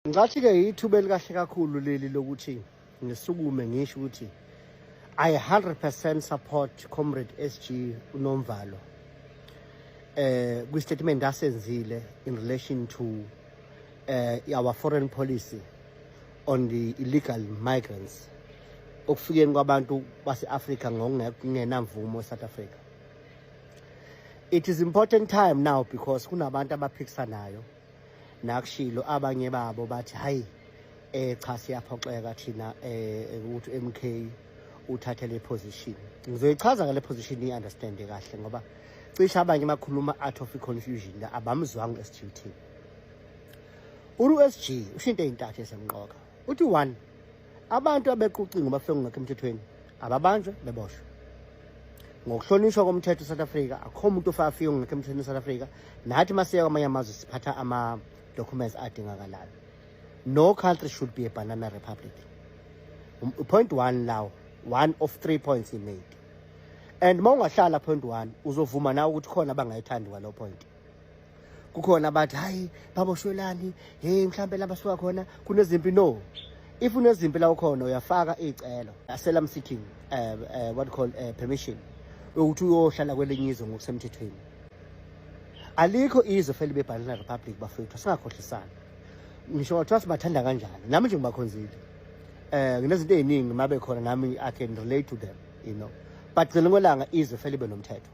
Ngathi ke ithuba elikahle kakhulu leli lokuthi ngisukume ngisho ukuthi I 100% support Comrade SG uNomvalo kwi statement asenzile in relation to our foreign policy on the illegal migrants okufikeni kwabantu base-Africa ngokungenamvumo eSouth Africa. It is important time now because kunabantu abaphikisanayo nakushilo abanye babo bathi hayi cha siyaphoxeka thina ukuthi MK uthathe le position. Ngizoyichaza ngale position i-understand kahle ngoba cishe abanye bakhuluma out of confusion la abamzwanga SGT. SG ushinto ezintathu esemqoka. Uthi 1 abantu abequcinga bafike ngekho emthethweni ababanjwe beboshwe. Ngokuhlonishwa komthetho eSouth Africa akho umuntu ofafika ngekho emthethweni eSouth Africa nathi masiya kwamanye amazwe siphatha ama documents adingakalayo. No country should be a banana republic. Point 1 law, 1 of 3 points he made. And mongahlala point 1 uzovuma nawe ukuthi khona abangayithandi kwalo point. Kukhona bathi hayi baboshwelani hey mhlambe la basuka khona kunezimpi. No, if unezimpi la ukhona uyafaka icelo asylum seeking what call permission ukuthi uyohlala kwelinye izwe ngokusemthethweni. Alikho izwe feli bebanana republic bafethu singakhohlisana. Ngisho ngathiwa sibathanda kanjani nami nje ngibakhonzile nginezinto eziningi mabe khona nami I can relate to them, you know, but gcina kwelanga izwe feli benomthetho.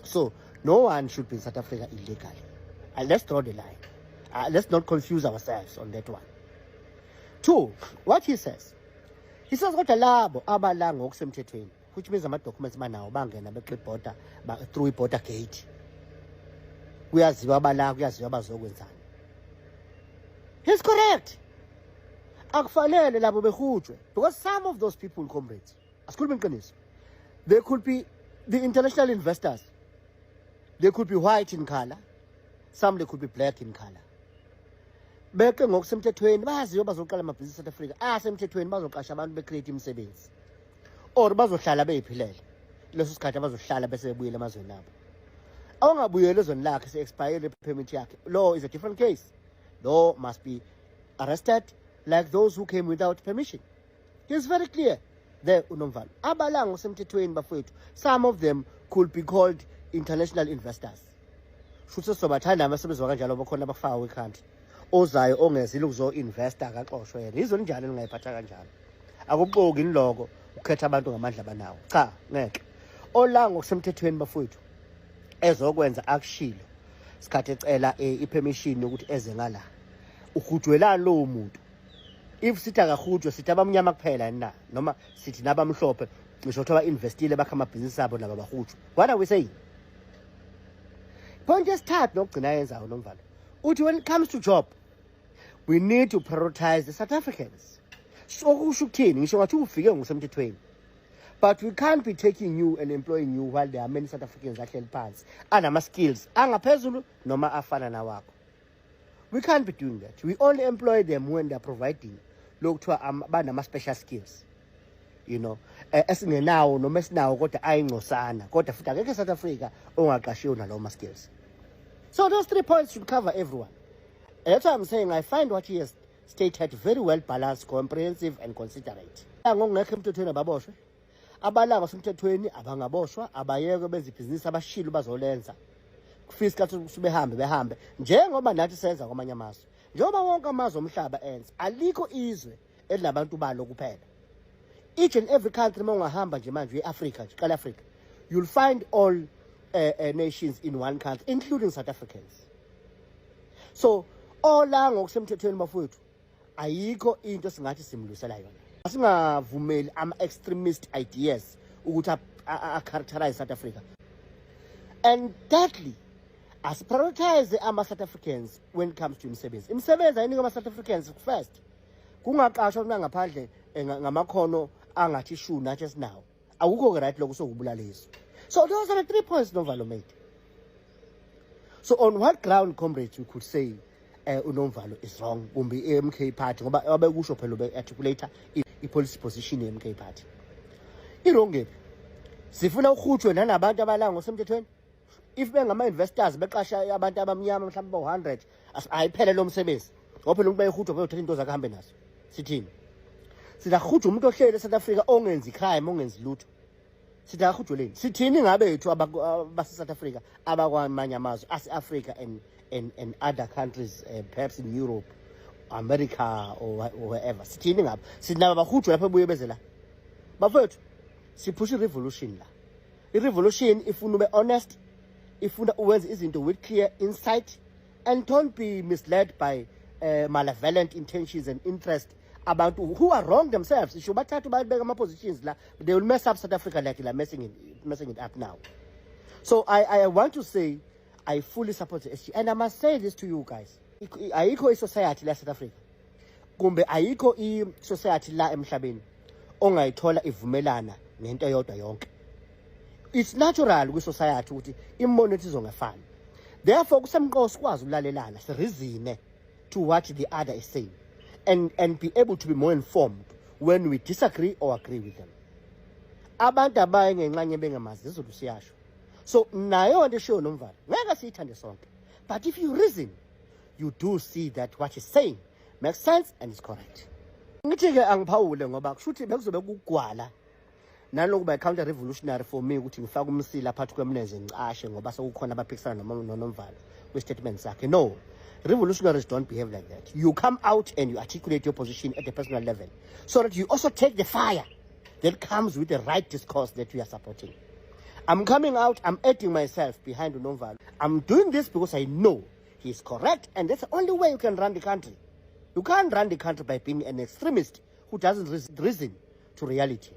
So no one should be in South Africa illegally. Let's draw the line. Let's not confuse ourselves on that one. 2, what he says kodwa labo abala ngokusemthethweni, which means ama documents banawo bangena beqe border through border gate. Kuyaziwa abala kuyaziwa bazokwenzani. He's correct. Akufanele labo behujwe because some of those people, comrades, asikhuluma iqiniso, they could be the international investors. They could be white in color, some they could be black in color. Beke ngokusemthethweni baziwa bazoqala amabhizinisi eSouth Africa asemthethweni bazoqasha abantu becreate imisebenzi or bazohlala beyiphilele leso sikhathi bazohlala bese bebuyela emazweni abo. Awungabuyela ezweni lakhe se-expire permit yakhe, law is a different case. Law must be arrested like those who came without permission. It's very clear there uNomvalo abala ngosemthethweni bafethu, some of them could be called international investors. Shutse sobathanda abasebenzwa kanjalo bakhona abafaka ekhandi ozayo ongezile ukuzo investor akaxoshwe yena izwe njalo ngayiphatha kanjalo. Akubuxoki inloko ukhetha abantu ngamandla banawo. Cha, ngeke. Ola ngokusemthethweni bafethu ezokwenza akushilo sikhathi ecela ipermission yokuthi eze ngala uhujwelana lo muntu. If sithi akahujwe sithi abamnyama kuphela na noma sithi nabamhlophe ngisho ukuthi bainvestile bakha amabhizinisi abo naba bahujwe. What are we saying? Point yesithathu nokugcina yenzayo uNomvalo uthi when it comes to job we need to prioritize the South Africans. So kusho ukuthini ngisho ngathi ufike ngosemthethweni, but we can't be taking you and employing you while there are many South Africans ahleli phansi anama skills angaphezulu noma afana nawakho. We can't be doing that. We only employ them when they are providing lokuthiwa banama special skills, you know, esingenawo noma esinawo kodwa ayingcosana kodwa futhi akekho eSouth Africa ongaqashiwe nalawo ma skills. So those 3 points should cover everyone. And that's why I'm saying I find what he has stated very well balanced, comprehensive and considerate. Ngongekho emthethweni ababoshwe, abalanga basemthethweni abangaboshwa, abayeke benze ibhizinisi abashilo bazolenza. Kufika ukuthi behambe njengoba nathi senza kwamanye amazwe. Njengoba wonke amazwe omhlaba enza, alikho izwe elilabantu balo kuphela. Each and every country mongahamba nje manje eAfrica nje, qala Africa, you'll find all nations in one country including South Africans. So ola ngokusemthethweni bafowethu ayikho into singathi simlusela yona. Asingavumeli ama-extremist ideas ukuthi characterize South Africa. And thirdly, as prioritize ama-South Africans when it comes to imisebenzi. Imisebenzi ayinika ama-South Africans first. Kungaqashwa mina ngaphandle ngamakhono angathi shu nathi esinawo. Akukho right lokho sokubulaliswa. So those are the 3 points Nomvalo made. So on what ground, comrades, we could say uNomvalo is wrong kumbe MK party ngoba abekusho phela be-articulator i-policy position ye-MK party. I-wrong ngephi? Sifuna uhutshwe nanabantu abalanga ngosemthethweni. If bengama investors beqasha abantu abamnyama mhlawumbe 100 ayiphele lo msebenzi ngoba phela umuntu bayehutshwa bayothatha into zakhe ahambe nazo. Sithini? Sidahutshwa umuntu ohlele eSouth Africa ongenzi crime, ongenzi lutho. Sidahutshweleni. Sithini ngabe yethu abase South Africa abakwamanye amazwe ase-Africa and other countries, perhaps in Europe, America or wherever. Sithini ngabe? Sinaba bahutshwa lapha ebuye beze la. Bafethu, siphusha i-revolution la. I-revolution ifuna ube honest, ifuna uwenze izinto with clear insight, and don't be misled by malevolent intentions and interest. About who are wrong themselves. They will mess up South Africa like they're messing it up now. So I want to say I fully support the SG. And I must say this to you guys. Ayikho i-society la South Africa. Kumbe ayikho i-society la emhlabeni ongayithola ivumelana ngento yodwa yonke. It's natural kwi-society ukuthi imbono ethu izongafani. Therefore kusemqoka sikwazi ukulalelana, sirizine to what the other is saying. And be able to be more informed when we disagree or agree with them. Abantu abaye ngenxanye bengamazi izulu siyasho. So nayo nto eshiyo noMvalo ngeke siyithande sonke. But if you reason, you do see that what he's saying makes sense and is correct. Ngithi ke angiphawule ngoba kushuthi bekuzobe kugwala nalokuba counter revolutionary for me ukuthi ngifake umsila phakathi kwemlenze ngicashe ngoba sekukhona abaphikisana noMvalo kwi-statement sakhe. No. Revolutionaries don't behave like that. You come out and you articulate your position at a personal level so that you also take the fire that comes with the right discourse that we are supporting. I'm coming out, I'm adding myself behind Unomvalo. I'm doing this because I know he's correct, and that's the only way you can run the country. You can't run the country by being an extremist who doesn't reason to reality.